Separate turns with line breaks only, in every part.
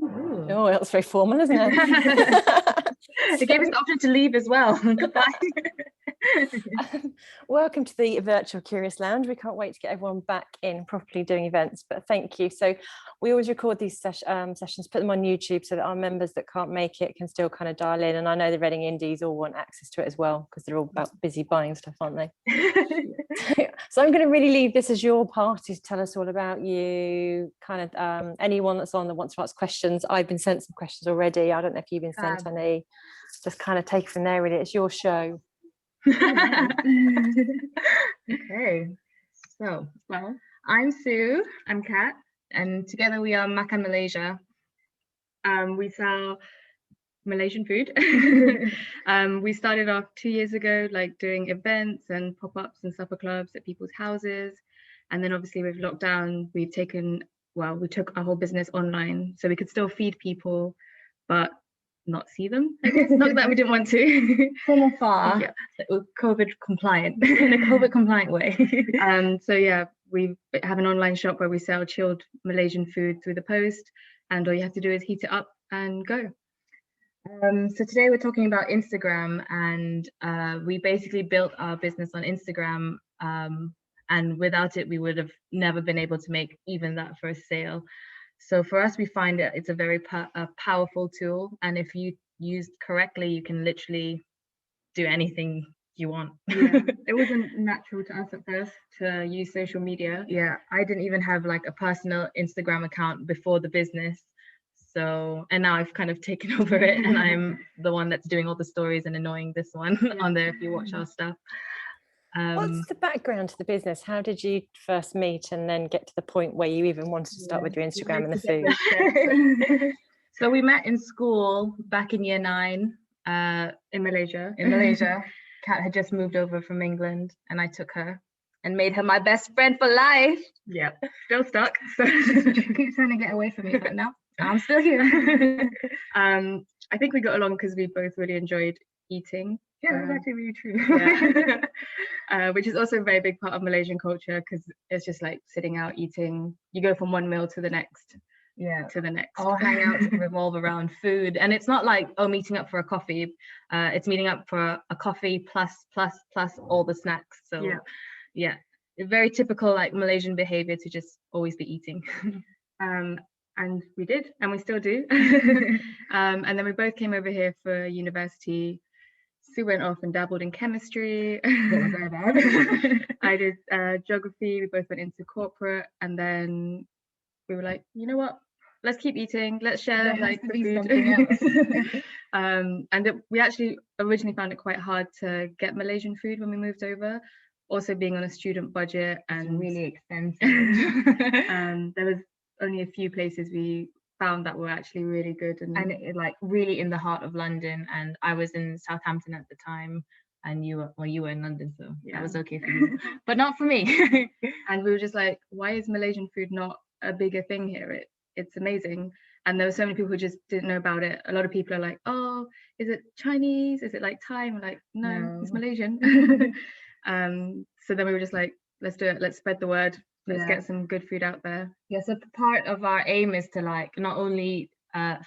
Ooh.
Oh, that's very formal, isn't it?
It gave us the option to leave as well. Goodbye.
Welcome to the virtual Curious Lounge. We can't wait to get everyone back in properly doing events, but thank you. So we always record these sessions, put them on YouTube so that our members that can't make it can still kind of dial in. And I know the Reading Indies all want access to it as well because they're all about busy buying stuff, aren't they? So I'm going to really leave this as your party to tell us all about you, kind of anyone that's on that wants to ask questions. I've been sent some questions already. I don't know if you've been sent any. Just kind of take it from there, really. It's your show.
Okay, so well, I'm Sue, I'm Kat, and together we are Makan Malaysia. We sell Malaysian food. We started off 2 years ago, like doing events and pop-ups and supper clubs at people's houses, and then obviously with lockdown, we took our whole business online, so we could still feed people, but not see them, I guess. Not that we didn't want to.
From afar.
Yeah, COVID compliant, in a COVID compliant way. So yeah, we have an online shop where we sell chilled Malaysian food through the post, and all you have to do is heat it up and go. So today we're talking about Instagram, and we basically built our business on Instagram, and without it we would have never been able to make even that first sale. So for us, we find that it's a very powerful tool, and if you used correctly, you can literally do anything you want.
Yeah, it wasn't natural to us at first to use social media.
Yeah, I didn't even have like a personal Instagram account before the business. So, and now I've kind of taken over it, and I'm the one that's doing all the stories and annoying this one on there if you watch our stuff.
What's the background to the business? How did you first meet and then get to the point where you even wanted to start with your Instagram and the food?
So we met in school back in year 9
In Malaysia.
Kat had just moved over from England, and I took her and made her my best friend for life.
Yeah, still stuck. So
She keeps trying to get away from me, but no, I'm still here.
I think we got along because we both really enjoyed eating.
Yeah, that's actually really true.
Yeah. Which is also a very big part of Malaysian culture, because it's just like sitting out eating. You go from one meal to the next.
Yeah,
to the next.
All hangouts revolve around food, and it's not like meeting up for a coffee. It's meeting up for a coffee plus all the snacks. So yeah, very typical like Malaysian behavior to just always be eating.
And we did, and we still do. And then we both came over here for university. Sue went off and dabbled in chemistry.
That was very bad.
I did geography. We both went into corporate, and then we were like, you know what? Let's keep eating. Let's share like the food. We actually originally found it quite hard to get Malaysian food when we moved over. Also, being on a student budget and
it's really expensive.
There was only a few places we found that were actually really good, and
it, like really in the heart of London, and I was in Southampton at the time, and you were in London, so that was okay for you, but not for me.
And we were just like, why is Malaysian food not a bigger thing here? It's amazing. And there were so many people who just didn't know about it. A lot of people are like, oh, is it Chinese, is it like Thai? We're like, no. It's Malaysian. So then we were just like, let's do it, let's spread the word. Let's get some good food out there.
Yeah, so part of our aim is to like not only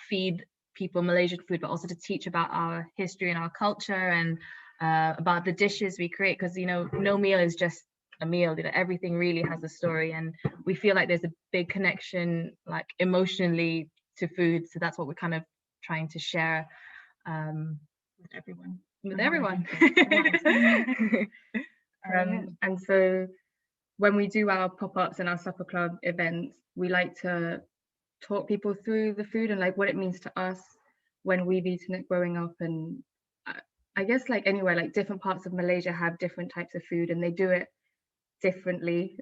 feed people Malaysian food, but also to teach about our history and our culture, and about the dishes we create, because no meal is just a meal. Everything really has a story, and we feel like there's a big connection like emotionally to food, so that's what we're kind of trying to share with everyone.
And so when we do our pop-ups and our supper club events, we like to talk people through the food and like what it means to us when we've eaten it growing up. And I guess like anywhere, like different parts of Malaysia have different types of food and they do it differently.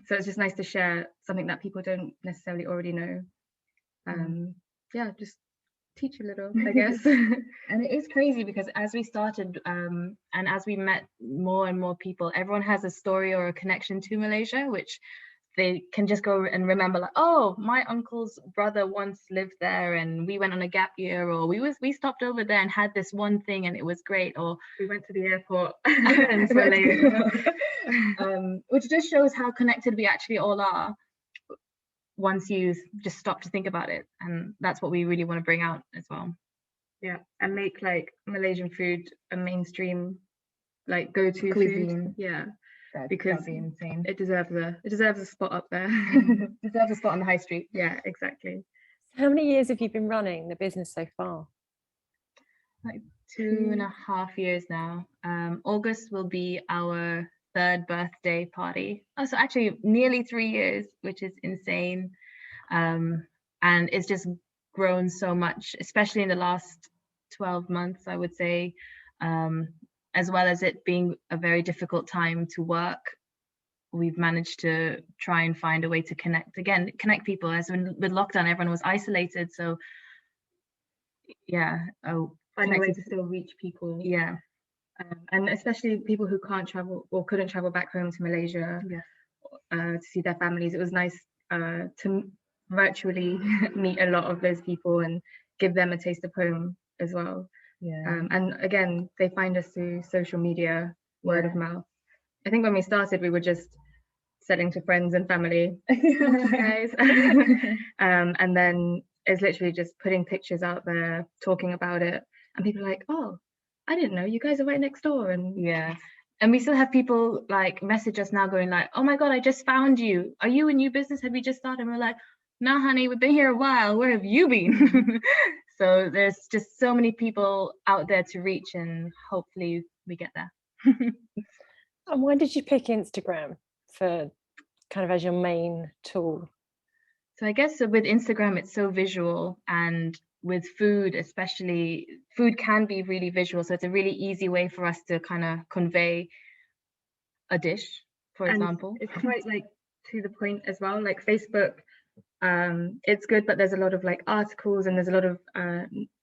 So it's just nice to share something that people don't necessarily already know. Just teach a little, I guess.
And it is crazy because as we started and as we met more and more people, everyone has a story or a connection to Malaysia, which they can just go and remember, like, oh, my uncle's brother once lived there and we went on a gap year, or we stopped over there and had this one thing and it was great, or
we went to the airport.
Which just shows how connected we actually all are. once you just stop to think about it. And that's what we really want to bring out as well. Yeah, and make like Malaysian food a mainstream like go-to
Cuisine.
food. Yeah,
Because that'd be insane.
it deserves a spot up there.
Deserves a spot on the high street.
Yeah, exactly.
How many years have you been running the business so far?
Like 2.5 years now. August will be our 3rd birthday party. Oh, so actually nearly 3 years, which is insane. And it's just grown so much, especially in the last 12 months, I would say, as well as it being a very difficult time to work. We've managed to try and find a way to connect people, as with lockdown, everyone was isolated. So yeah,
Find a way to still reach people.
Yeah. And especially people who can't travel or couldn't travel back home to Malaysia to see their families. It was nice to virtually meet a lot of those people and give them a taste of home as well.
Yeah.
And again, they find us through social media, word of mouth. I think when we started, we were just selling to friends and family, guys. And then it's literally just putting pictures out there, talking about it, and people are like, "Oh, I didn't know you guys are right next door." And and we still have people like message us now going like, "Oh my God, I just found you. Are you a new business? Have you just started?" And we're like, "No, honey, we've been here a while. Where have you been?" So there's just so many people out there to reach, and hopefully we get there.
And why did you pick Instagram for kind of as your main tool?
So I guess with Instagram, it's so visual, and with food, especially, food can be really visual. So it's a really easy way for us to kind of convey a dish, for example.
It's quite like to the point as well. Like Facebook, it's good, but there's a lot of like articles and there's a lot of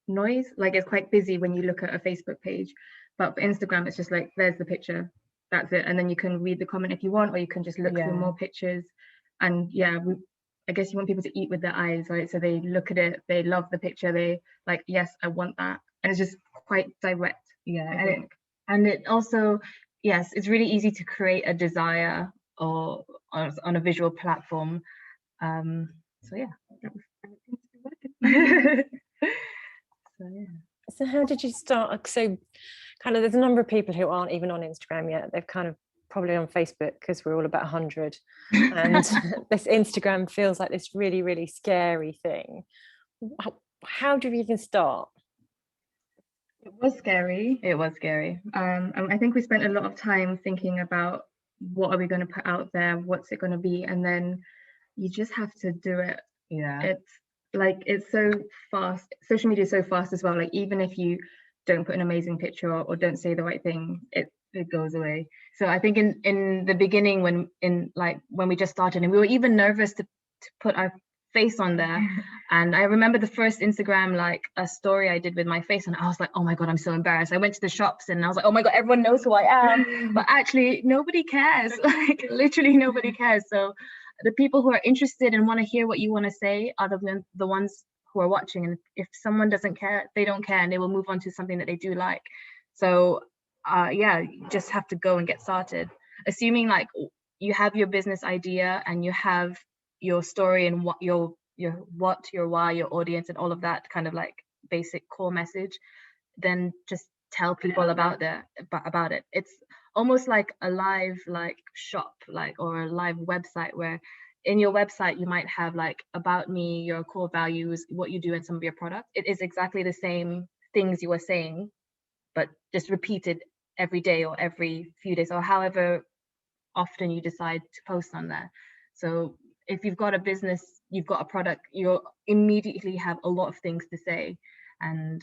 noise. Like it's quite busy when you look at a Facebook page. But for Instagram, it's just like, there's the picture, that's it. And then you can read the comment if you want, or you can just look through more pictures. And I guess you want people to eat with their eyes, right? So they look at it, they love the picture, they like, yes, I want that. And it's just quite direct.
Yeah, and it also, yes, it's really easy to create a desire or on a visual platform. So yeah.
So how did you start? So kind of there's a number of people who aren't even on Instagram yet. They've kind of probably on Facebook because we're all about 100. And this Instagram feels like this really, really scary thing. How do you even start?
It was scary.
I think we spent a lot of time thinking about what are we going to put out there, what's it going to be, and then you just have to do it. It's so fast. Social media is so fast as well. Like even if you don't put an amazing picture or don't say the right thing, it goes away. So I think in the beginning when we just started, and we were even nervous to put our face on there. And I remember the first Instagram, like a story I did with my face, and I was like, oh my God, I'm so embarrassed. I went to the shops and I was like, oh my God, everyone knows who I am. But actually nobody cares. Like literally nobody cares. So the people who are interested and want to hear what you want to say are the ones who are watching. And if someone doesn't care, they don't care, and they will move on to something that they do like. So you just have to go and get started. Assuming like you have your business idea and you have your story and what your why, your audience, and all of that kind of like basic core message, then just tell people about it. It's almost like a live like shop, like, or a live website, where in your website you might have like about me, your core values, what you do, and some of your products. It is exactly the same things you were saying, but just repeated every day or every few days, or however often you decide to post on there. So if you've got a business, you've got a product, you'll immediately have a lot of things to say. And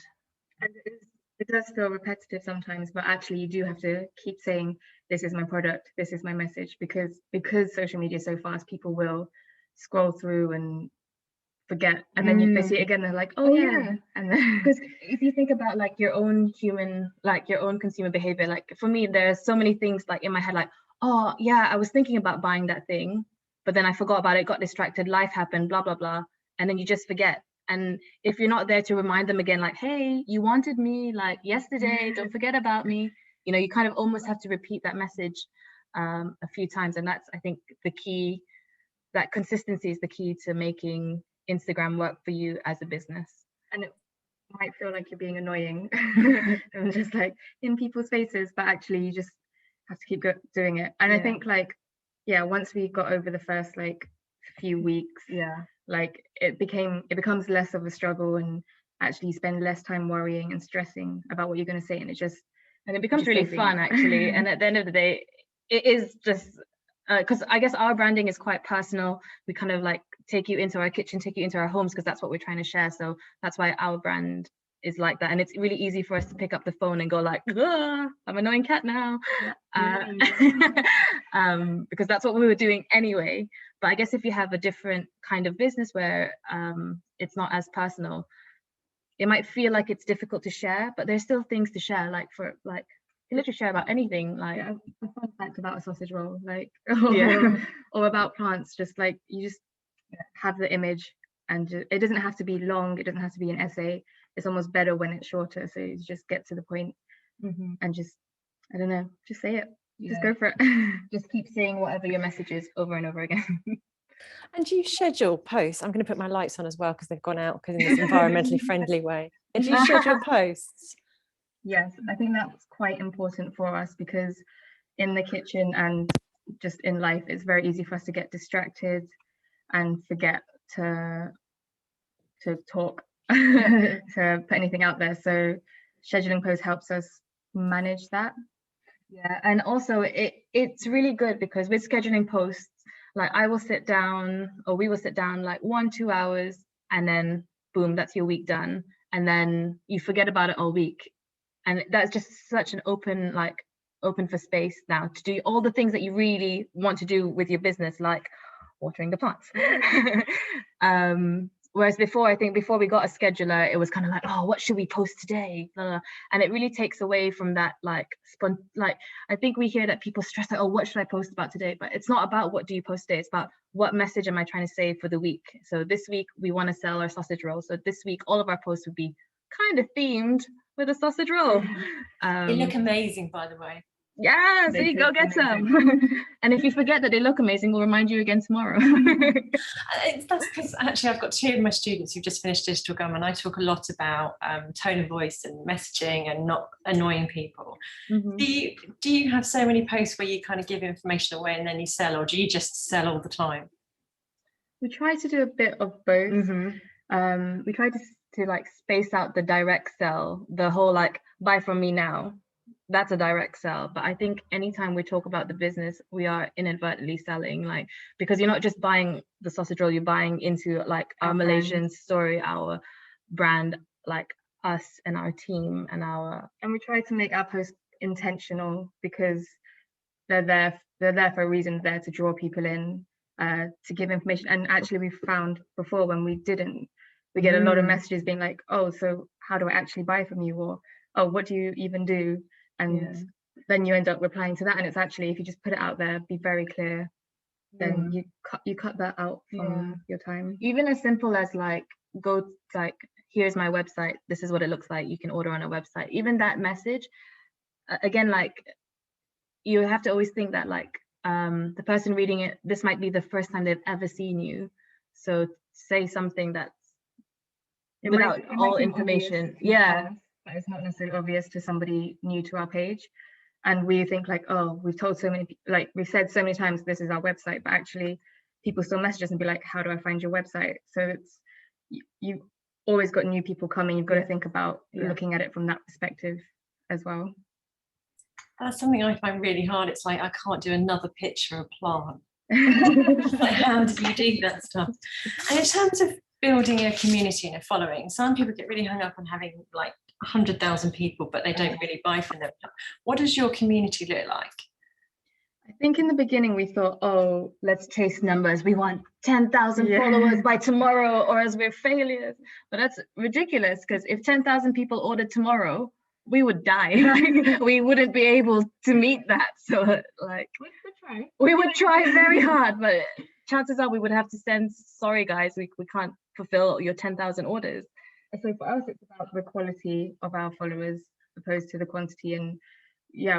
it does feel repetitive sometimes, but actually you do have to keep saying, this is my product, this is my message, because social media is so fast, people will scroll through and forget, and then they see it again, they're like, oh yeah. And then
because if you think about like your own consumer behavior, like for me, there's so many things like in my head, like, oh yeah, I was thinking about buying that thing, but then I forgot about it, got distracted, life happened, blah blah blah, and then you just forget. And if you're not there to remind them again, like, hey, you wanted me like yesterday, don't forget about me, you kind of almost have to repeat that message a few times. And that's, I think, the key that consistency is the key to making Instagram work for you as a business.
And it might feel like you're being annoying and just like in people's faces, but actually you just have to keep doing it. And I think like, once we got over the first like few weeks, like it becomes less of a struggle, and actually you spend less time worrying and stressing about what you're going to say, and
it becomes really fun actually. And at the end of the day, it is just because I guess our branding is quite personal. We kind of like take you into our kitchen, take you into our homes, because that's what we're trying to share. So that's why our brand is like that. And it's really easy for us to pick up the phone and go like, I'm an annoying cat now. Because that's what we were doing anyway. But I guess if you have a different kind of business where it's not as personal, it might feel like it's difficult to share, but there's still things to share. Like you can literally share about anything, like
a fun fact about a sausage roll, like or about plants. Just like you just have the image, and it doesn't have to be long, it doesn't have to be an essay. It's almost better when it's shorter, so you just get to the point and just, I don't know, just say it, just go for it.
Just keep saying whatever your message is over and over again.
And do you schedule posts? I'm going to put my lights on as well because they've gone out, because in this environmentally friendly way. And do you schedule posts?
Yes, I think that's quite important for us, because in the kitchen and just in life, it's very easy for us to get distracted and forget to talk, to put anything out there. So scheduling posts helps us manage that.
Yeah, and also it's really good because with scheduling posts, like I will sit down, or we will sit down like 1-2 hours, and then boom, that's your week done. And then you forget about it all week. And that's just such an open for space now to do all the things that you really want to do with your business, like watering the plants. Whereas before, I think before we got a scheduler, it was kind of like, oh, what should we post today? And it really takes away from that, like I think we hear that people stress like, oh, what should I post about today? But it's not about what do you post today. It's about what message am I trying to say for the week? So this week we want to sell our sausage roll. So this week, all of our posts would be kind of themed with a sausage roll.
They look amazing, by the way.
Yeah, so you go get some. And if you forget that they look amazing, we'll remind you again tomorrow.
That's because actually I've got 2 of my students who've just finished digital gum, and I talk a lot about tone of voice and messaging and not annoying people. Do you have so many posts where you kind of give information away and then you sell, or do you just sell all the time?
We try to do a bit of both. We try to like space out the direct sell, the whole like buy from me now. That's a direct sell. But I think anytime we talk about the business, we are inadvertently selling, like, because you're not just buying the sausage roll, you're buying into like our Malaysian story, our brand, like us and our team and we try to make our posts intentional, because they're there for a reason, there to draw people in, to give information. And actually we found before, when we didn't, we get a lot of messages being like, oh, so how do I actually buy from you? Or, oh, what do you even do? And then you end up replying to that, and it's actually, if you just put it out there, be very clear, then you cut that out from your time.
Even as simple as like, go like, here's my website, this is what it looks like, you can order on a website. Even that message, again, like, you have to always think that like the person reading it, this might be the first time they've ever seen you, so say something that's without all information.
But it's not necessarily obvious to somebody new to our page. And we think like, oh, we've told so many, like we've said so many times, this is our website, but actually people still message us and be like, how do I find your website? So it's, you always got new people coming. You've got to think about looking at it from that perspective as well.
That's something I find really hard. It's like, I can't do another picture of a plant. Like, how do you do that stuff? And in terms of building a community and a following, some people get really hung up on having like 100,000 people, but they don't really buy from them. What does your community look like?
I think in the beginning we thought, oh, let's chase numbers. We want 10,000 followers by tomorrow, or as we're failures. But that's ridiculous, because if 10,000 people ordered tomorrow, we would die. Like, we wouldn't be able to meet that. So like, we would try very hard, but chances are we would have to send, sorry guys, we can't fulfill your 10,000 orders. And so for us, it's about the quality of our followers opposed to the quantity. And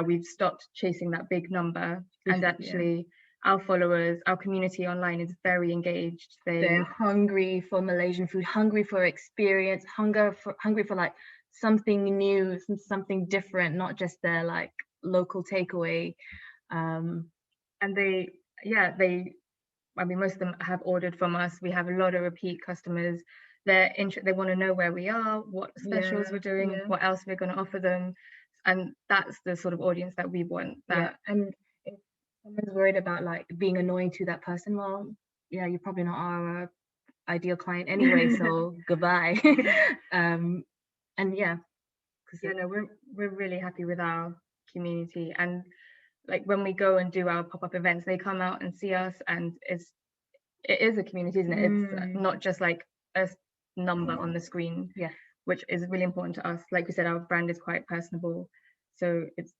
we've stopped chasing that big number, and actually
our followers, our community online is very engaged.
They're hungry for Malaysian food, hungry for experience, hungry for like something new, something different, not just their like local takeaway.
And I mean, most of them have ordered from us. We have a lot of repeat customers. They want to know where we are, what specials we're doing, what else we're going to offer them, and that's the sort of audience that we want.
And if someone's worried about like being annoying to that person, well, yeah, you're probably not our ideal client anyway, so goodbye. And yeah,
because we're really happy with our community, and like when we go and do our pop-up events, they come out and see us, and it is a community, isn't it? It's not just like a number on the screen, which is really important to us. Like we said, our brand is quite personable, so it's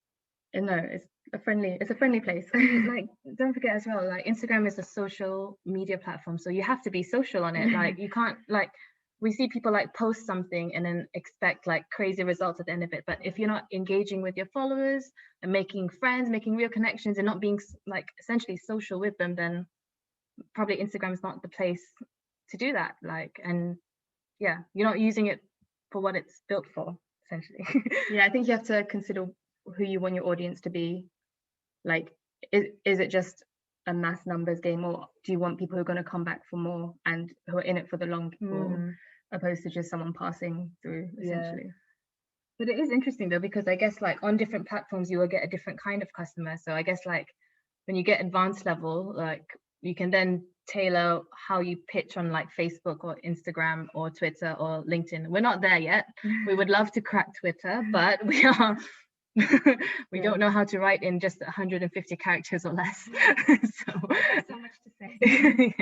a friendly place.
Like, don't forget as well, like Instagram is a social media platform, so you have to be social on it. Like you can't, like, we see people like post something and then expect like crazy results at the end of it, but if you're not engaging with your followers and making friends, making real connections, and not being like essentially social with them, then probably Instagram is not the place to do that. Like, and yeah, you're not using it for what it's built for, essentially.
I think you have to consider who you want your audience to be. Like, is it just a mass numbers game, or do you want people who are going to come back for more and who are in it for the long haul, opposed to just someone passing through, essentially?
But it is interesting though, because I guess like on different platforms you will get a different kind of customer. So I guess like when you get advanced level, like you can then tailor how you pitch on like Facebook or Instagram or Twitter or LinkedIn. We're not there yet. We would love to crack Twitter, but we are we don't know how to write in just 150 characters or less.
So much to say.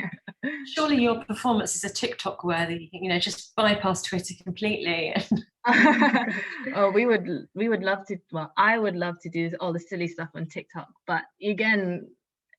Surely your performance is a TikTok worthy, just bypass Twitter completely.
Oh, we would love to. Well, I would love to do all the silly stuff on TikTok, but again,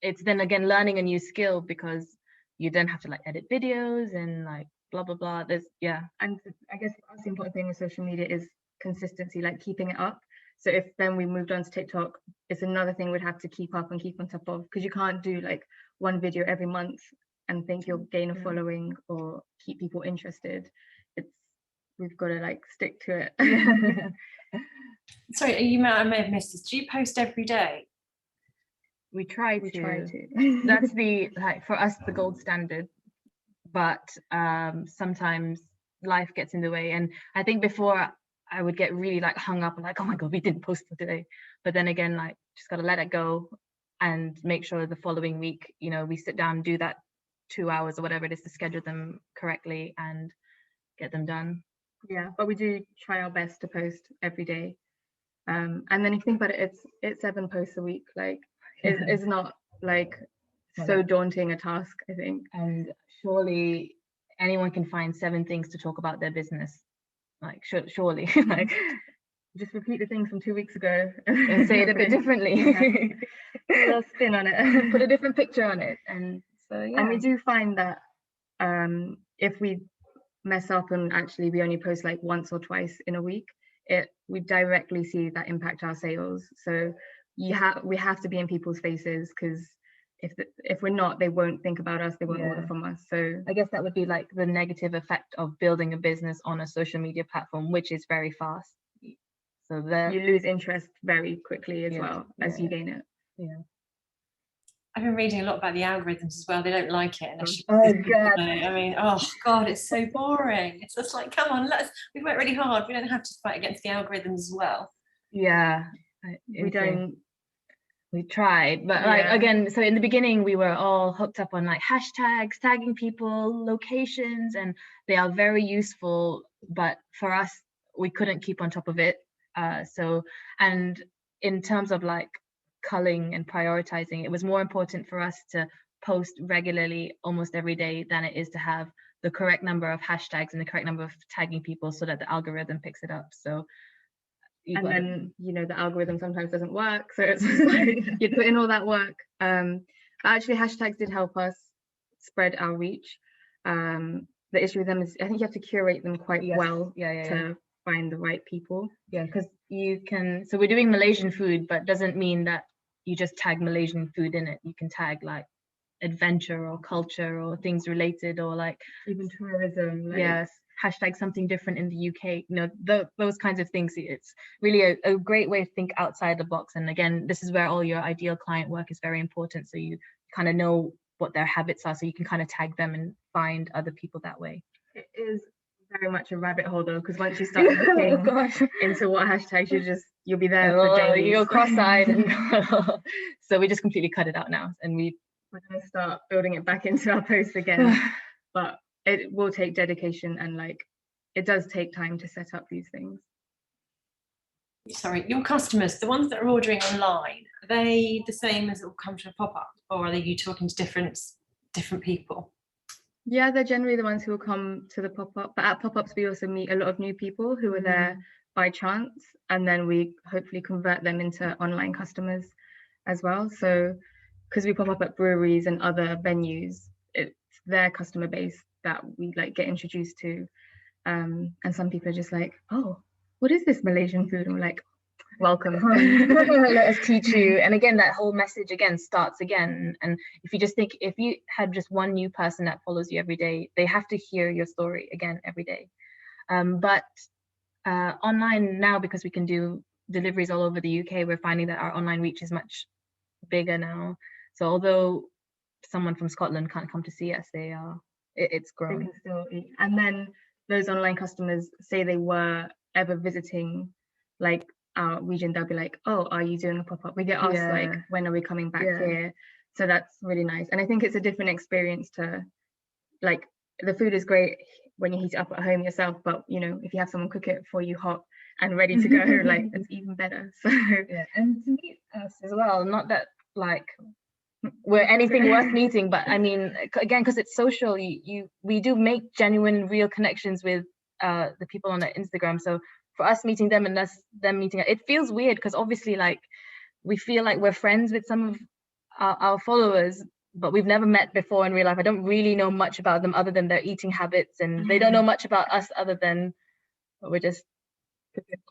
it's then again learning a new skill, because you then have to like edit videos and like blah blah blah. And
I guess the important thing with social media is consistency, like keeping it up. So if then we moved on to TikTok, it's another thing we'd have to keep up and keep on top of, because you can't do like one video every month and think you'll gain a following or keep people interested. We've got to like stick to it.
Sorry, I may have missed this. Do you post every day?
We try to. That's for us the gold standard, but sometimes life gets in the way. And I think before I would get really like hung up and like, oh my god, we didn't post for today. But then again, like, just gotta let it go and make sure the following week, we sit down, do that 2 hours or whatever it is to schedule them correctly and get them done.
But we do try our best to post every day. And then if you think about it, it's 7 posts a week. Like, it's not like so daunting a task, I think.
And surely anyone can find 7 things to talk about their business. Like, surely, like,
just repeat the things from 2 weeks ago
and say it a bit differently.
Put a little spin on it.
Put a different picture on it. And so,
And we do find that if we mess up and actually we only post like once or twice in a week, we directly see that impact our sales. So we have to be in people's faces, because if we're not, they won't think about us, they won't order from us. So
I guess that would be like the negative effect of building a business on a social media platform, which is very fast. So
you lose interest very quickly as well as you gain it.
I've been reading a lot about the algorithms as well. They don't like it unless you
God.
I mean, oh god, it's so boring. It's just like, come on, we've worked really hard. We don't have to fight against the algorithms as well.
We tried, but like again, so in the beginning we were all hooked up on like hashtags, tagging people, locations, and they are very useful, but for us we couldn't keep on top of it. And in terms of like culling and prioritizing, it was more important for us to post regularly almost every day than it is to have the correct number of hashtags and the correct number of tagging people so that the algorithm picks it up. So
then the algorithm sometimes doesn't work, so it's like you put in all that work. But actually hashtags did help us spread our reach. The issue with them is I think you have to curate them quite well to find the right people.
Because you can, so we're doing Malaysian food, but doesn't mean that you just tag Malaysian food in it. You can tag like adventure or culture or things related, or like
even tourism, like,
yes, hashtag something different in the UK, you know, those kinds of things. It's really a great way to think outside the box. And again, this is where all your ideal client work is very important, so you kind of know what their habits are, so you can kind of tag them and find other people that way.
It is very much a rabbit hole though, because once you start looking into what hashtags, you'll be there for days.
You're cross-eyed. So we just completely cut it out now, and we're
going to start building it back into our posts again. But it will take dedication, and like it does take time to set up these things.
Sorry, your customers, the ones that are ordering online, are they the same as that will come to a pop-up, or are you talking to different people?
Yeah, they're generally the ones who will come to the pop-up, but at pop-ups we also meet a lot of new people who are there by chance, and then we hopefully convert them into online customers as well. So because we pop up at breweries and other venues, it's their customer base that we like get introduced to, and some people are just like, oh, what is this Malaysian food? And we're like, welcome.
Let us teach you. And again, that whole message again starts again. And if you just think, if you had just one new person that follows you every day, they have to hear your story again every day. But online now, because we can do deliveries all over the UK, we're finding that our online reach is much bigger now. So although someone from Scotland can't come to see us, it's grown.
They can still eat. And then those online customers, say they were ever visiting like our region, they'll be like, oh, are you doing a pop-up? We get asked like, when are we coming back here? So that's really nice. And I think it's a different experience to, like, the food is great when you heat it up at home yourself, but you know, if you have someone cook it for you hot and ready to go, like, it's even better. So
and to meet us as well, not that like we're anything worth meeting, but I mean, again, because it's social, we do make genuine, real connections with the people on the Instagram. So for us meeting them and them meeting, it feels weird because obviously, like, we feel like we're friends with some of our followers, but we've never met before in real life. I don't really know much about them other than their eating habits, and they don't know much about us other than we're just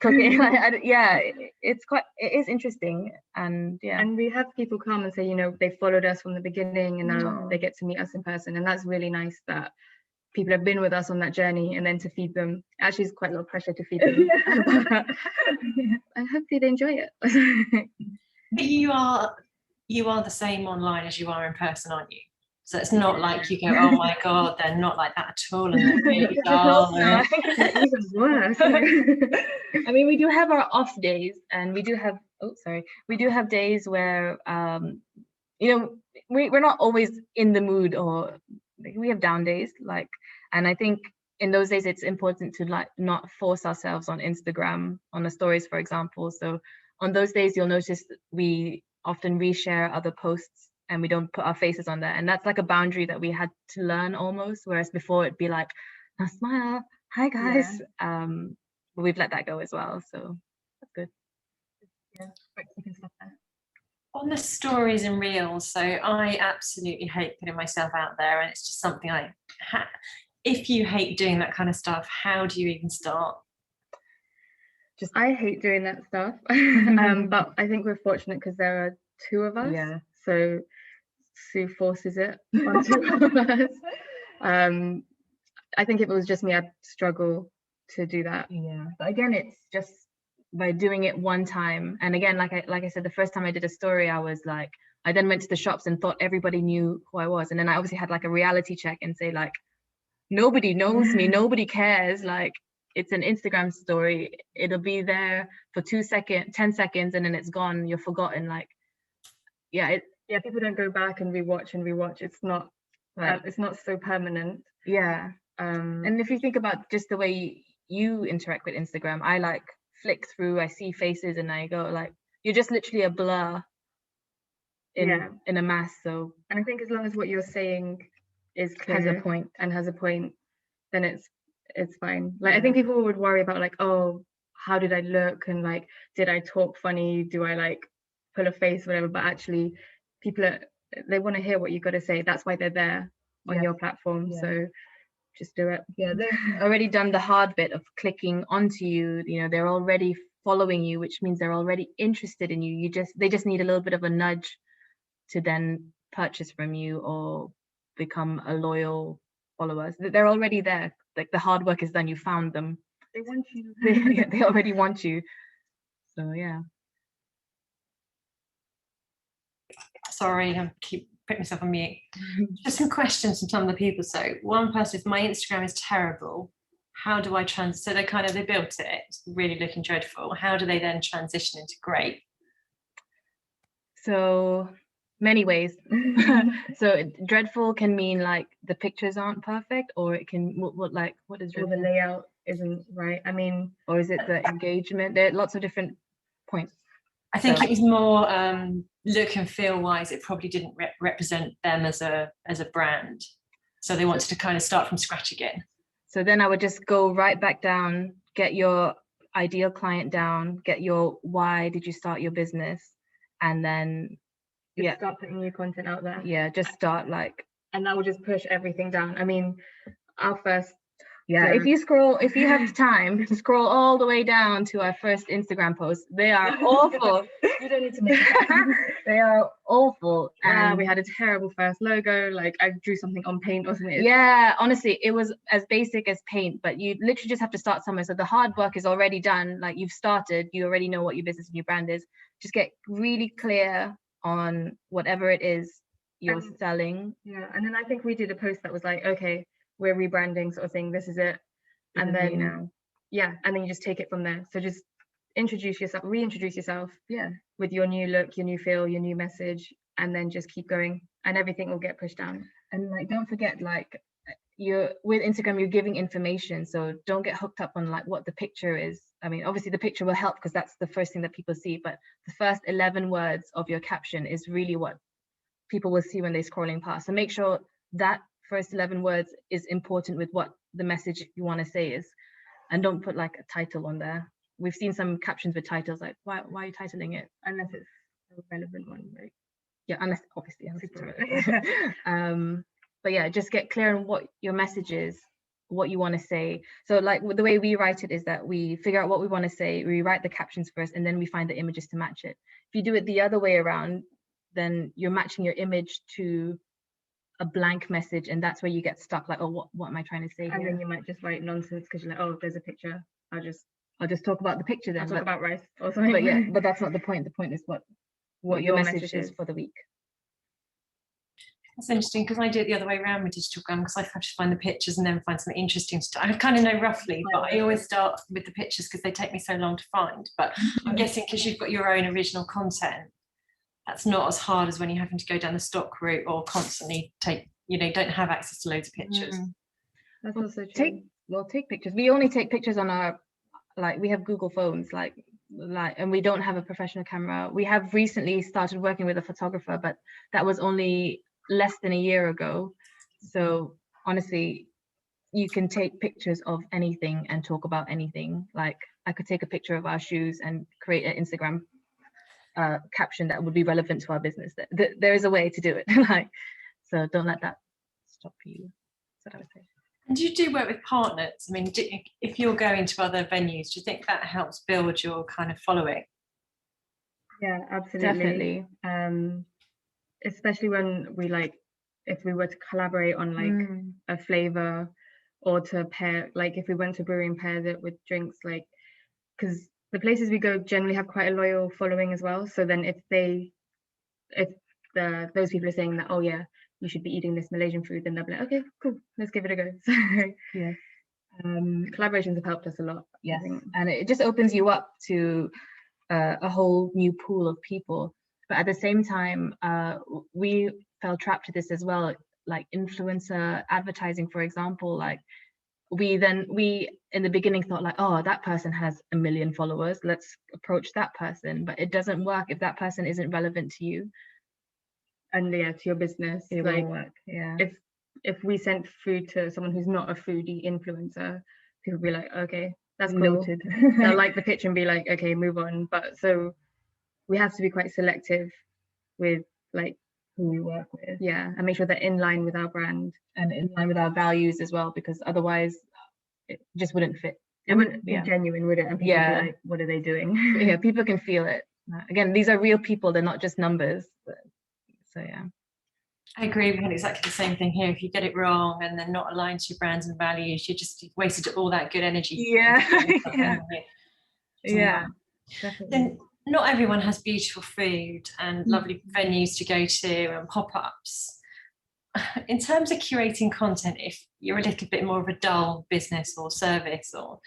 cooking. It is interesting. And
and we have people come and say, you know, they followed us from the beginning and now they get to meet us in person, and that's really nice that people have been with us on that journey, and then to feed them, actually it's quite a lot of pressure to feed them. And hopefully they enjoy it.
But you are the same online as you are in person, aren't you? So it's not like you go, oh my God, they're not like that at all. And they're really dull.
Even worse.
I mean, we do have our off days, and we do have days where, you know, we're not always in the mood, or we have down days, like, and I think in those days it's important to like not force ourselves on Instagram on the stories, for example. So on those days you'll notice that we often reshare other posts and we don't put our faces on there, and that's like a boundary that we had to learn almost, whereas before it'd be like, now smile, hi guys. But we've let that go as well, so that's good.
On the stories and reels, so I absolutely hate putting myself out there, and it's just something if you hate doing that kind of stuff, how do you even start?
I hate doing that stuff. But I think we're fortunate because there are two of us. So Sue forces it on two of us. I think if it was just me, I'd struggle to do that.
But again, it's just by doing it one time. And again, like I said, the first time I did a story, I was like, I then went to the shops and thought everybody knew who I was, and then I obviously had like a reality check and say like, nobody knows me, nobody cares, like, it's an Instagram story, it'll be there for 10 seconds and then it's gone, you're forgotten. Like,
people don't go back and rewatch. It's not it's not so permanent.
And if you think about just the way you interact with Instagram, I like flick through, I see faces and I go like, you're just literally a blur in a mass. So,
and I think as long as what you're saying is clear, has a point, then it's fine. Like, I think people would worry about like, oh, how did I look, and like, did I talk funny, do I like pull a face, whatever. But actually people they want to hear what you got to say. That's why they're there on your platform. So just do it.
They've already done the hard bit of clicking onto you, you know, they're already
following you, which means they're already interested in you. They just need a little bit of a nudge to then purchase from you or become a loyal follower. They're already there. Like the hard work is done. You found them.
They want you.
They already want you. So yeah.
Sorry, I keep putting myself on mute. Just some questions from some of the people. So one person is, my Instagram is terrible. How do I so they built it, it's really looking dreadful. How do they then transition into great?
So many ways. So dreadful can mean like the pictures aren't perfect, or it can what is
or the layout isn't right. I mean,
or is it the engagement? There are lots of different points.
I think it was more look and feel wise. It probably didn't represent them as a brand, so they wanted to kind of start from scratch again.
So then I would just go right back down, get your ideal client down, get your why did you start your business, and then
start putting new content out there.
Yeah, just start
and that will just push everything down. I mean, our first.
Yeah, if you have time to scroll all the way down to our first Instagram post, they are awful.
You don't need to make it.
They are awful.
And we had a terrible first logo. Like I drew something on paint, wasn't it?
Yeah, honestly, it was as basic as paint, but you literally just have to start somewhere. So the hard work is already done. Like you've started, you already know what your business and your brand is. Just get really clear on whatever it is you're selling.
Yeah, and then I think we did a post that was like, okay, we're rebranding sort of thing, this is it. And then and then you just take it from there. So just reintroduce yourself with your new look, your new feel, your new message, and then just keep going and everything will get pushed down.
And like don't forget, like with Instagram you're giving information, so don't get hooked up on like what the picture is. I mean, obviously the picture will help because that's the first thing that people see, but the first 11 words of your caption is really what people will see when they're scrolling past. So make sure that first 11 words is important with what the message you want to say is, and don't put like a title on there. We've seen some captions with titles like why are you titling it,
unless it's a relevant one, right?
Yeah, unless obviously but yeah, just get clear on what your message is, what you want to say. So like the way we write it is that we figure out what we want to say, we write the captions first, and then we find the images to match it. If you do it the other way around, then you're matching your image to a blank message, and that's where you get stuck, like, oh, what am I trying to say
and
here?
then you might just write nonsense because you're like, oh, there's a picture, I'll just
talk about the picture then.
I'll talk about rice or something.
But that's not the point. The point is what your message is for the week.
That's interesting, because I do it the other way around with Digitalgram, because I have to find the pictures and then find something interesting to I kind of know roughly, but I always start with the pictures because they take me so long to find. But I'm guessing because you've got your own original content, that's not as hard as when you're having to go down the stock route or constantly don't have access to loads of pictures.
That's also true.
Take pictures. We only take pictures on our, we have Google phones, and we don't have a professional camera. We have recently started working with a photographer, but that was only less than a year ago. So honestly, you can take pictures of anything and talk about anything. Like I could take a picture of our shoes and create an Instagram caption that would be relevant to our business. There is a way to do it. So don't let that stop you. That's what I would say.
And do you do work with partners? I mean, if you're going to other venues, do you think that helps build your kind of following?
Yeah, absolutely.
Definitely.
Especially when if we were to collaborate on a flavor, or to pair, if we went to brewery and paired it with drinks, because the places we go generally have quite a loyal following as well. So then if those people are saying that, oh yeah, you should be eating this Malaysian food, then they'll be like, okay, cool, let's give it a go. So
yeah,
collaborations have helped us a lot.
Yes, and it just opens you up to a whole new pool of people. But at the same time, we fell trapped to this as well, like influencer advertising, for example. We in the beginning thought oh, that person has 1 million followers, let's approach that person. But it doesn't work if that person isn't relevant to you
and to your business.
It won't work. Yeah,
if we sent food to someone who's not a foodie influencer, people be like, okay, that's cool.
Noted.
They'll like the picture and be like, okay, move on. But so we have to be quite selective with who we work with, and make sure they're in line with our brand
and in line with our values as well, because otherwise it just wouldn't fit.
It wouldn't be genuine, would it? And people would be like, what are they doing?
Yeah, people can feel it. Again, these are real people, they're not just numbers. So yeah.
I agree. We had exactly the same thing here. If you get it wrong and then not aligned to your brands and values, you just wasted all that good energy.
Yeah, definitely.
Then not everyone has beautiful food and lovely venues to go to and pop-ups. In terms of curating content, if you're a little bit more of a dull business or service, or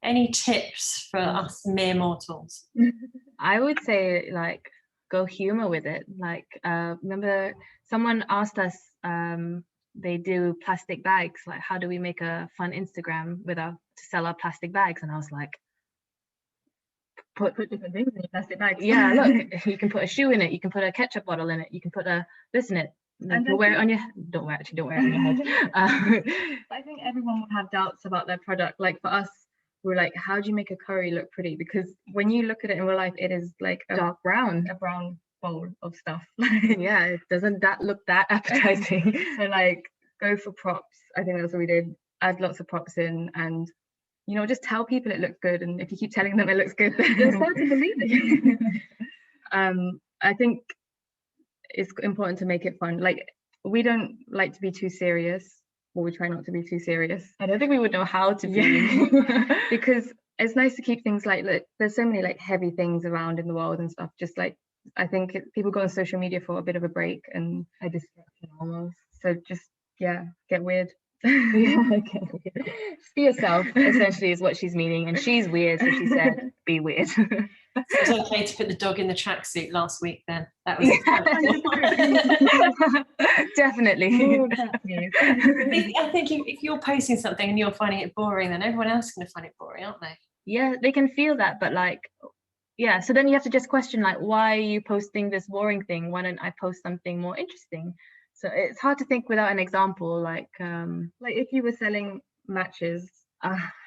any tips for us mere mortals?
I would say like go humor with it. Like remember someone asked us, they do plastic bags, like how do we make a fun Instagram to sell our plastic bags? And I was like,
put different things in your plastic bags.
Yeah, look, you can put a shoe in it, you can put a ketchup bottle in it, you can put this in it. And don't wear it on your don't wear it on your head.
I think everyone will have doubts about their product. Like for us, we're like, how do you make a curry look pretty? Because when you look at it in real life, it is like a
dark brown,
bowl of stuff.
Yeah, it doesn't that look that appetizing?
So like go for props. I think that's what we did. Add lots of props in, and just tell people it looks good. And if you keep telling them it looks good, they'll start to believe it. I think it's important to make it fun. Like we don't like to be too serious, or we try not to be too serious.
I don't think we would know how to be.
Because it's nice to keep things like there's so many like heavy things around in the world and stuff. Just like I think people go on social media for a bit of a break and a distraction almost. So just get weird.
Be yourself, essentially, is what she's meaning. And she's weird, so she said, be weird.
It was okay to put the dog in the tracksuit last week then. That was
definitely.
I think if you're posting something and you're finding it boring, then everyone else is going to find it boring, aren't they?
Yeah, they can feel that, but like, yeah, so then you have to just question, like, why are you posting this boring thing? Why don't I post something more interesting? So it's hard to think without an example, like
if you were selling matches.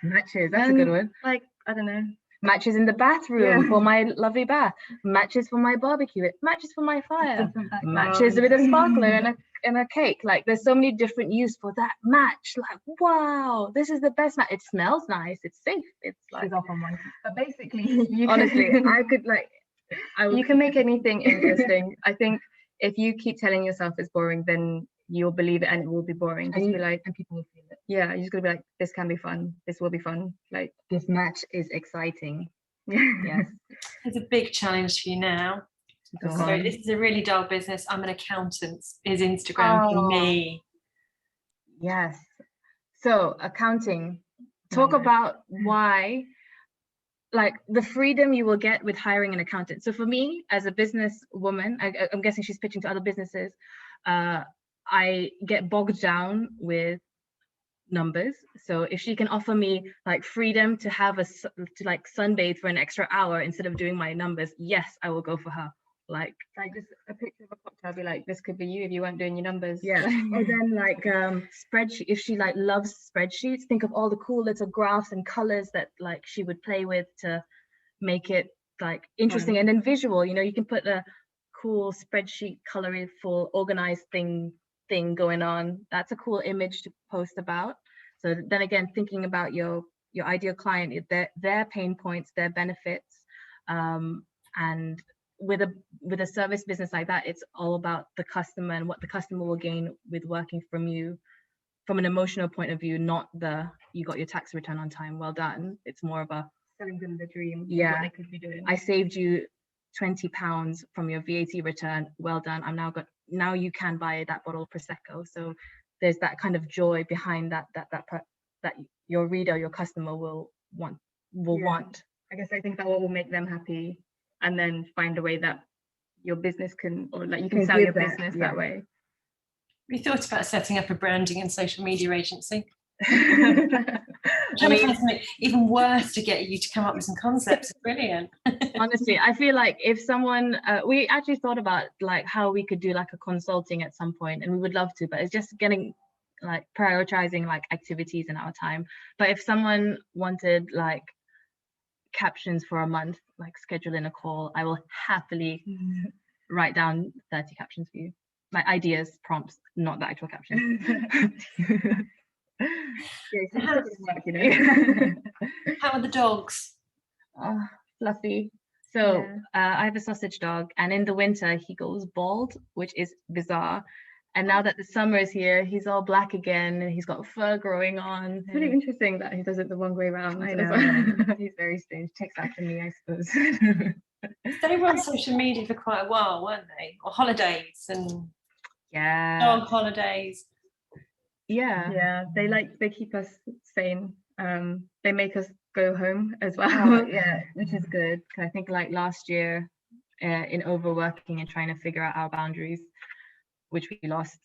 Matches, that's a good one.
Like, I don't know.
Matches in the bathroom for my lovely bath. Matches for my barbecue. Matches for my fire. Matches with a sparkler and a cake. Like there's so many different uses for that match. Like, wow, this is the best match. It smells nice. It's safe. It's like
she's off on one. But basically,
honestly,
you can make anything interesting. I think if you keep telling yourself it's boring, then you'll believe it and it will be boring. Just be like, and people will feel it. Yeah, you're just gonna be like, this can be fun. This will be fun. Like
this match is exciting.
Yes.
There's a big challenge for you now. So this is a really dull business. I'm an accountant. Is Instagram for me?
Yes. So accounting. Talk about why, like the freedom you will get with hiring an accountant. So for me, as a business woman, I'm guessing she's pitching to other businesses. I get bogged down with numbers. So if she can offer me like freedom to have to like sunbathe for an extra hour instead of doing my numbers, yes, I will go for her. Like
just a picture of a cocktail, be like, this could be you if you weren't doing your numbers.
Yeah. Or then like spreadsheet, if she like loves spreadsheets, think of all the cool little graphs and colors that like she would play with to make it like interesting. And then visual, you can put a cool spreadsheet, colorful, organized thing going on. That's a cool image to post about. So then again, thinking about your ideal client, their pain points, their benefits, and with a service business like that, it's all about the customer and what the customer will gain with working from you from an emotional point of view, not you got your tax return on time, well done. It's more of a
selling them the dream.
Yeah,
what they could be doing.
I saved you £20 from your VAT return, well done. Now you can buy that bottle of Prosecco. So there's that kind of joy behind that your reader, your customer will want.
I guess I think that what will make them happy, and then find a way that your business can, or like you can sell your business that way.
We thought about setting up a branding and social media agency. Even worse to get you to come up with some concepts. It's brilliant.
Honestly, I feel like if someone we actually thought about like how we could do like a consulting at some point, and we would love to, but it's just getting like prioritizing like activities in our time. But if someone wanted like captions for a month, like schedule in a call, I will happily write down 30 captions for you. Like ideas, prompts, not the actual caption.
it's still work, you know.
How are the dogs?
Fluffy. So I have a sausage dog, and in the winter he goes bald, which is bizarre. And now that the summer is here, he's all black again, and he's got fur growing on. It's really interesting that he does it the wrong way around.
I know. He's very strange. Takes after me, I suppose.
They were on social media for quite a while, weren't they? Or holidays and dog holidays.
Yeah, they keep us sane. They make us go home as well.
Which is good.
I think like last year, in overworking and trying to figure out our boundaries, which we lost,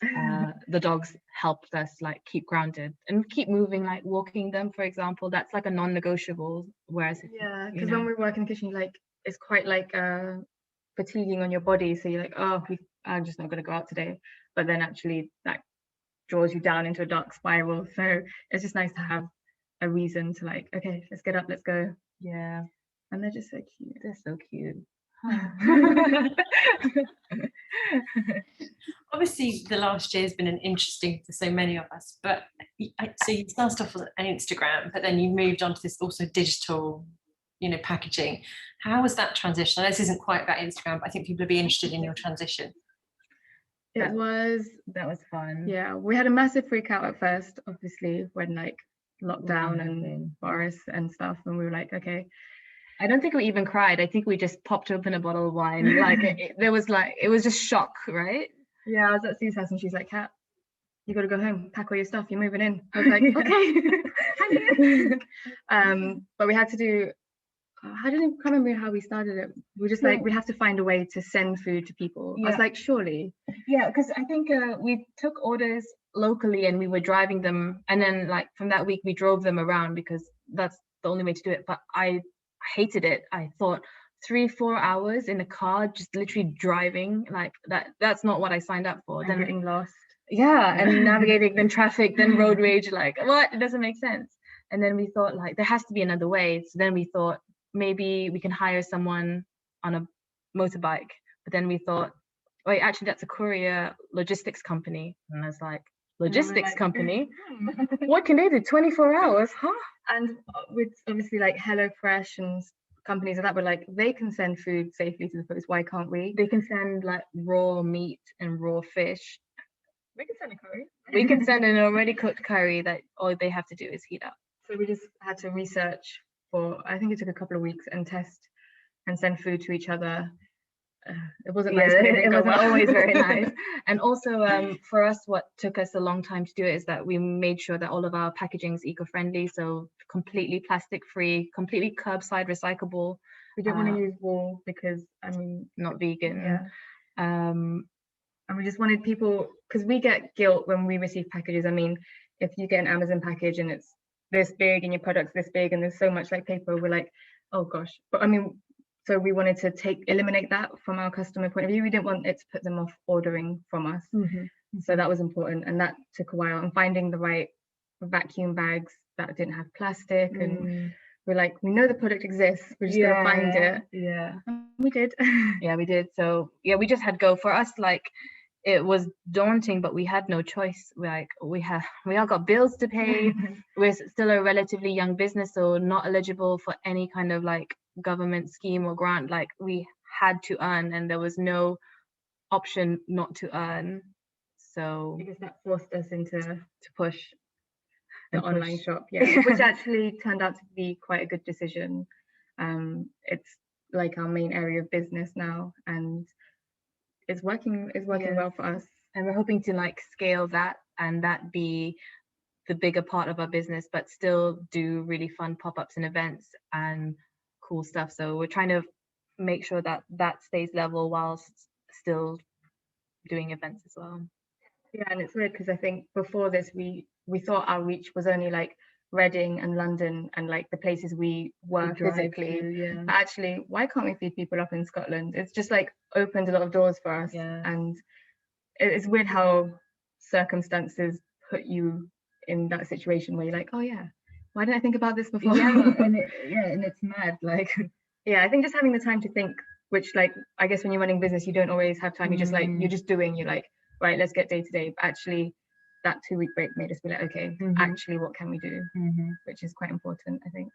the dogs helped us like keep grounded and keep moving, like walking them, for example. That's like a non-negotiable. Whereas
because when we work in the kitchen, like it's quite like fatiguing on your body, so you're like, I'm just not going to go out today, but then actually that draws you down into a dark spiral. So it's just nice to have a reason to like, okay, let's get up, let's go.
And
they're just so cute.
They're so cute.
Obviously the last year has been an interesting for so many of us, but so you started off with an Instagram, but then you moved on to this also digital, packaging. How was that transition? I know this isn't quite about Instagram, but I think people would be interested in your transition.
That was fun. We had a massive freak out at first, obviously, when like lockdown and Boris and stuff, and we were like, okay.
I don't think we even cried. I think we just popped open a bottle of wine. Like it was just shock, right?
I was at Sue's house and she's like, Kat, you got to go home, pack all your stuff, you're moving in. I was like, okay. But we had to do, I can't remember how we started it. We just like, we have to find a way to send food to people. I was like, surely.
Because I think we took orders locally and we were driving them, and then like from that week we drove them around because that's the only way to do it. But I hated it. I thought 3-4 hours in a car just literally driving, like that's not what I signed up for.
Then getting lost.
And navigating, then traffic, then road rage, like what? It doesn't make sense. And then we thought like there has to be another way. So then we thought maybe we can hire someone on a motorbike. But then we thought, wait, actually that's a courier logistics company. And I was like, logistics company? What can they do? 24 hours, huh?
And with obviously like HelloFresh and companies like that, but like they can send food safely to the post. Why can't we?
They can send like raw meat and raw fish.
We can send a curry.
We can send an already cooked curry that all they have to do is heat up.
So we just had to research for, I think it took a couple of weeks, and test and send food to each other. It wasn't nice.
It wasn't always very nice. And also for us, what took us a long time to do it is that we made sure that all of our packaging is eco-friendly, so completely plastic free, completely curbside recyclable.
We didn't want to use wool because
not vegan.
And we just wanted people, because we get guilt when we receive packages. If you get an Amazon package and it's this big and your product's this big and there's so much like paper, we're like, oh gosh. But so we wanted to eliminate that from our customer point of view. We didn't want it to put them off ordering from us. So that was important, and that took a while. And finding the right vacuum bags that didn't have plastic, and we're like, we know the product exists, we're just gonna find it. And we did.
We did. So we just had go. For us, like it was daunting, but we had no choice. We all got bills to pay. We're still a relatively young business, so not eligible for any kind of like government scheme or grant. Like we had to earn, and there was no option not to earn. So
because that forced us to push the online shop, which actually turned out to be quite a good decision. It's like our main area of business now, and it's working well for us.
And we're hoping to like scale that, and that be the bigger part of our business, but still do really fun pop-ups and events and cool stuff. So we're trying to make sure that stays level whilst still doing events as well.
And it's weird because I think before this we thought our reach was only like Reading and London and like the places we were physically. But actually, why can't we feed people up in Scotland? It's just like opened a lot of doors for us. And it's weird how circumstances put you in that situation where you're like, oh yeah, why didn't I think about this before?
And it's mad. Like
I think just having the time to think, which like I guess when you're running business you don't always have time. You're just like you're just doing, you're like, right, let's get day to day. But actually
that 2-week break made us be like, okay, actually, what can we do? Which is quite important, I think.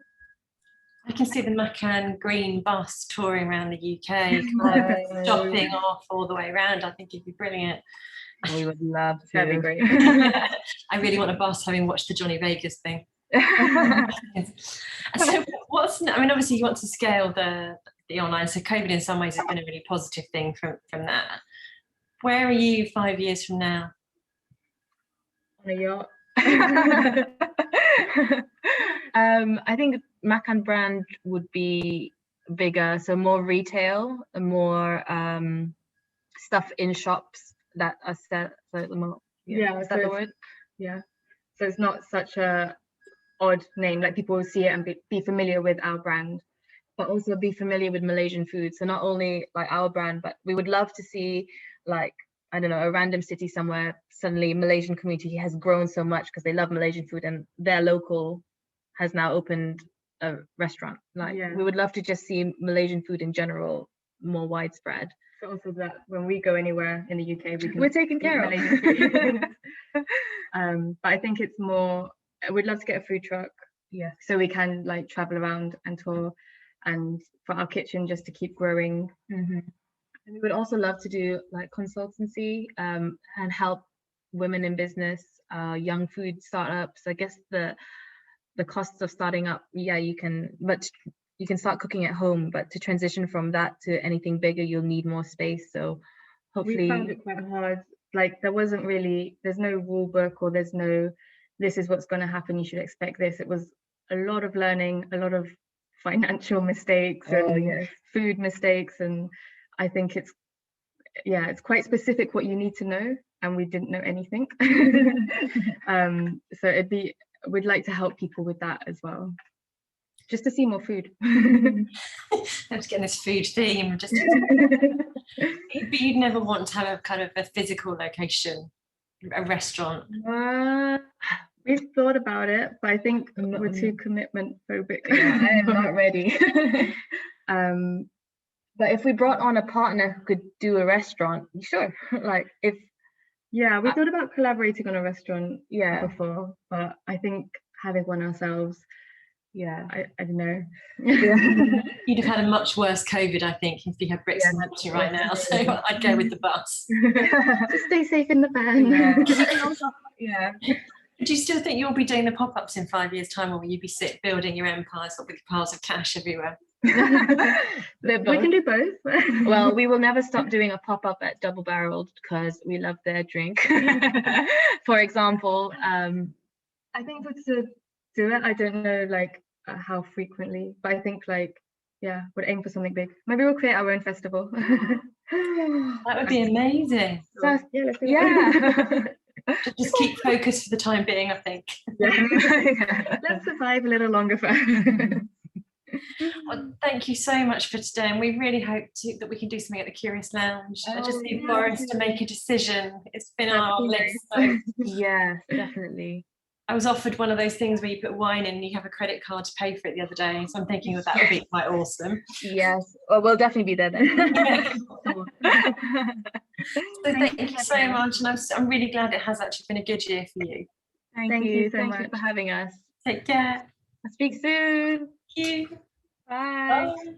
I can see the Makan green bus touring around the UK, kind of stopping off all the way around. I think it'd be brilliant.
We would love to.
That'd be great.
I really want a bus, having watched the Johnny Vegas thing. So I mean, obviously you want to scale the online, so COVID in some ways has been a really positive thing from that. Where are you 5 years from now?
On a yacht.
I think Makan brand would be bigger, so more retail and more stuff in shops that are set. So
Yeah,
is that the word?
Yeah. So it's not such a odd name, like people will see it and be familiar with our brand, but also be familiar with Malaysian food. So not only like our brand, but we would love to see, like, I don't know, a random city somewhere, suddenly Malaysian community has grown so much because they love Malaysian food and their local has now opened a restaurant. Like, we would love to just see Malaysian food in general more widespread. So also that when we go anywhere in the UK,
we're taken care of.
But I think it's more, we'd love to get a food truck, so we can like travel around and tour, and for our kitchen just to keep growing. And we would also love to do like consultancy and help women in business, young food startups. I guess the costs of starting up, you can start cooking at home, but to transition from that to anything bigger, you'll need more space. So hopefully, we found it quite hard. Like there's no rule book, or there's no, this is what's going to happen, you should expect this. It was a lot of learning, a lot of financial mistakes and food mistakes, and I think it's quite specific what you need to know, and we didn't know anything. So we'd like to help people with that as well, just to see more food.
I'm just getting this food theme. But you'd never want to have a kind of a physical location, a restaurant.
We've thought about it, but I think we're too commitment phobic.
I am not ready. But if we brought on a partner who could do a restaurant, sure. Like if
we thought about collaborating on a restaurant before, but I think having one ourselves, I don't know.
You'd have had a much worse COVID, I think, if you had bricks and mortar right now. So I'd go with the bus.
Just stay safe in the van.
Do you still think you'll be doing the pop-ups in 5 years' time, or will you be building your empires with piles of cash everywhere?
We can do both.
Well, we will never stop doing a pop-up at Double Barreled because we love their drink. For example,
I think to do it, I don't know like how frequently, but I think like would aim for something big. Maybe we'll create our own festival.
That would be amazing.
So, let's do it.
Just keep focused for the time being, I think.
Let's survive a little longer first.
Well, thank you so much for today, and we really hope that we can do something at the Curious Lounge. I just need Boris to make a decision. It's been our list. So.
Yeah, definitely.
I was offered one of those things where you put wine in and you have a credit card to pay for it the other day, so I'm thinking that would be quite awesome.
Yes, well, we'll definitely be there then.
So thank you so much, and I'm really glad it has actually been a good year for you.
Thank you so much.
Thank you for having us.
Take care.
I'll speak soon.
Thank you.
Bye.
Bye.